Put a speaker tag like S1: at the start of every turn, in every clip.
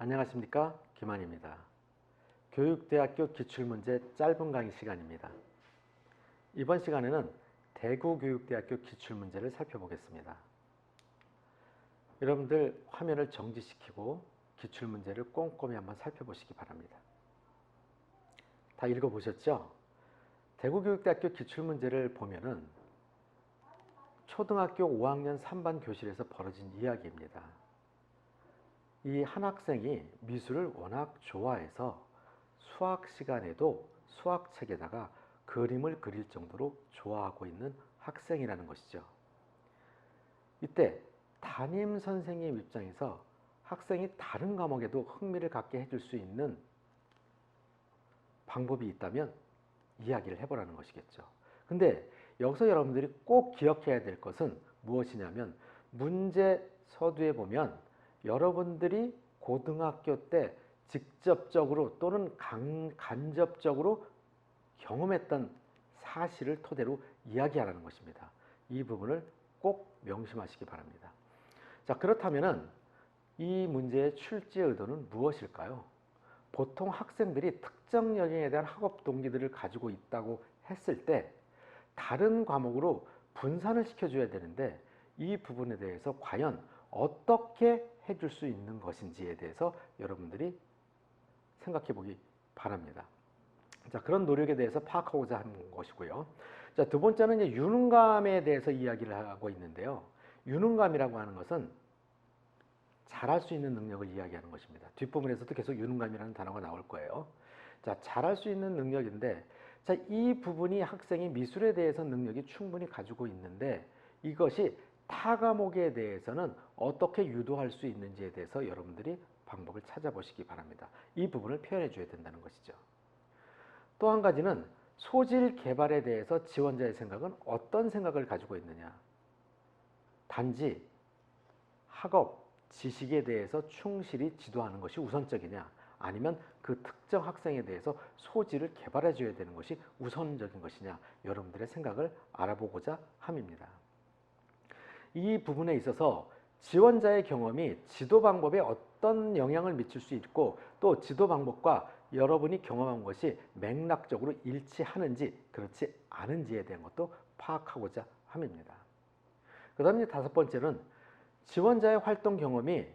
S1: 안녕하십니까, 김한입니다. 교육대학교 기출문제 짧은 강의 시간입니다. 이번 시간에는 대구교육대학교 기출문제를 살펴보겠습니다. 여러분들 화면을 정지시키고 기출문제를 꼼꼼히 한번 살펴보시기 바랍니다. 다 읽어보셨죠? 대구교육대학교 기출문제를 보면은 초등학교 5학년 3반 교실에서 벌어진 이야기입니다. 이 한 학생이 미술을 워낙 좋아해서 수학 시간에도 수학책에다가 그림을 그릴 정도로 좋아하고 있는 학생이라는 것이죠. 이때 담임 선생님 입장에서 학생이 다른 과목에도 흥미를 갖게 해줄 수 있는 방법이 있다면 이야기를 해보라는 것이겠죠. 근데 여기서 여러분들이 꼭 기억해야 될 것은 무엇이냐면 문제 서두에 보면 여러분들이 고등학교 때 직접적으로 또는 간접적으로 경험했던 사실을 토대로 이야기하라는 것입니다. 이 부분을 꼭 명심하시기 바랍니다. 자, 그렇다면은 이 문제의 출제 의도는 무엇일까요? 보통 학생들이 특정 영역에 대한 학업 동기들을 가지고 있다고 했을 때 다른 과목으로 분산을 시켜줘야 되는데 이 부분에 대해서 과연 어떻게 해줄 수 있는 것인지에 대해서 여러분들이 생각해 보기 바랍니다. 자, 그런 노력에 대해서 파악하고자 하는 것이고요. 자, 두 번째는 이제 유능감에 대해서 이야기를 하고 있는데요. 유능감이라고 하는 것은 잘할 수 있는 능력을 이야기하는 것입니다. 뒷부분에서도 계속 유능감이라는 단어가 나올 거예요. 자, 잘할 수 있는 능력인데, 자, 이 부분이 학생이 미술에 대해서 능력이 충분히 가지고 있는데 이것이 타 과목에 대해서는 어떻게 유도할 수 있는지에 대해서 여러분들이 방법을 찾아보시기 바랍니다. 이 부분을 표현해 줘야 된다는 것이죠. 또 한 가지는 소질 개발에 대해서 지원자의 생각은 어떤 생각을 가지고 있느냐. 단지 학업, 지식에 대해서 충실히 지도하는 것이 우선적이냐, 아니면 그 특정 학생에 대해서 소질을 개발해 줘야 되는 것이 우선적인 것이냐, 여러분들의 생각을 알아보고자 함입니다. 이 부분에 있어서 지원자의 경험이 지도 방법에 어떤 영향을 미칠 수 있고 또 지도 방법과 여러분이 경험한 것이 맥락적으로 일치하는지 그렇지 않은지에 대한 것도 파악하고자 함입니다. 그 다음에 다섯 번째는 지원자의 활동 경험이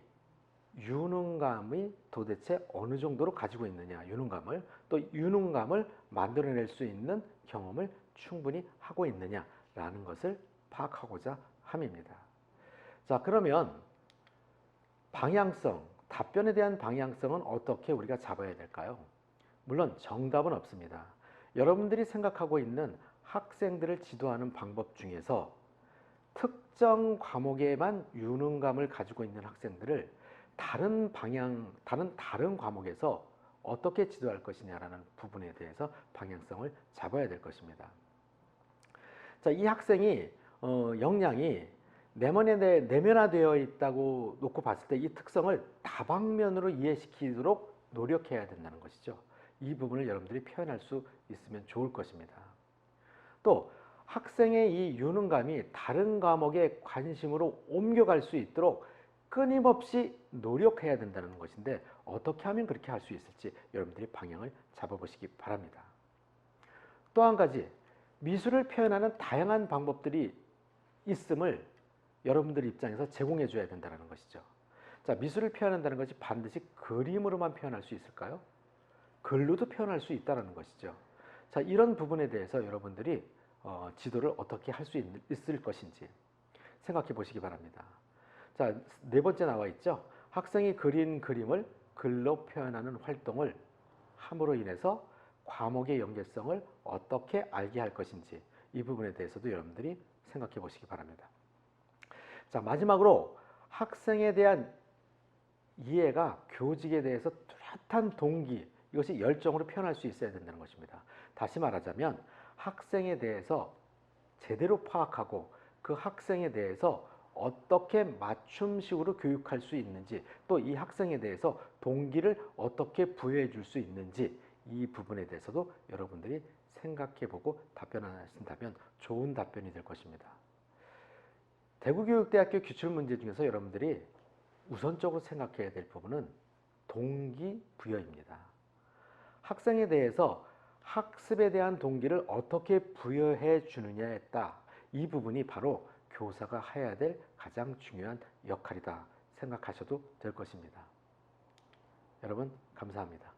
S1: 유능감이 도대체 어느 정도로 가지고 있느냐, 유능감을 또 유능감을 만들어낼 수 있는 경험을 충분히 하고 있느냐라는 것을 파악하고자 함입니다. 자, 그러면 방향성, 답변에 대한 방향성은 어떻게 우리가 잡아야 될까요? 물론 정답은 없습니다. 여러분들이 생각하고 있는 학생들을 지도하는 방법 중에서 특정 과목에만 유능감을 가지고 있는 학생들을 다른 과목에서 어떻게 지도할 것이냐라는 부분에 대해서 방향성을 잡아야 될 것입니다. 자, 이 학생이 역량이 내면화되어 있다고 놓고 봤을 때 이 특성을 다방면으로 이해시키도록 노력해야 된다는 것이죠. 이 부분을 여러분들이 표현할 수 있으면 좋을 것입니다. 또 학생의 이 유능감이 다른 과목의 관심으로 옮겨갈 수 있도록 끊임없이 노력해야 된다는 것인데 어떻게 하면 그렇게 할 수 있을지 여러분들이 방향을 잡아보시기 바랍니다. 또 한 가지, 미술을 표현하는 다양한 방법들이 있음을 여러분들 입장에서 제공해 줘야 된다는 것이죠. 자, 미술을 표현한다는 것이 반드시 그림으로만 표현할 수 있을까요? 글로도 표현할 수 있다는 것이죠. 자, 이런 부분에 대해서 여러분들이 지도를 어떻게 할 수 있을 것인지 생각해 보시기 바랍니다. 자, 네 번째 나와 있죠. 학생이 그린 그림을 글로 표현하는 활동을 함으로 인해서 과목의 연계성을 어떻게 알게 할 것인지 이 부분에 대해서도 여러분들이 생각해 보시기 바랍니다. 자, 마지막으로 학생에 대한 이해가 교직에 대해서 뚜렷한 동기, 이것이 열정으로 표현할 수 있어야 된다는 것입니다. 다시 말하자면 학생에 대해서 제대로 파악하고 그 학생에 대해서 어떻게 맞춤식으로 교육할 수 있는지 또 이 학생에 대해서 동기를 어떻게 부여해 줄 수 있는지 이 부분에 대해서도 여러분들이 생각해 보고 답변하신다면 좋은 답변이 될 것입니다. 대구교육대학교 기출문제 중에서 여러분들이 우선적으로 생각해야 될 부분은 동기부여입니다. 학생에 대해서 학습에 대한 동기를 어떻게 부여해 주느냐에 따라 이 부분이 바로 교사가 해야 될 가장 중요한 역할이다 생각하셔도 될 것입니다. 여러분, 감사합니다.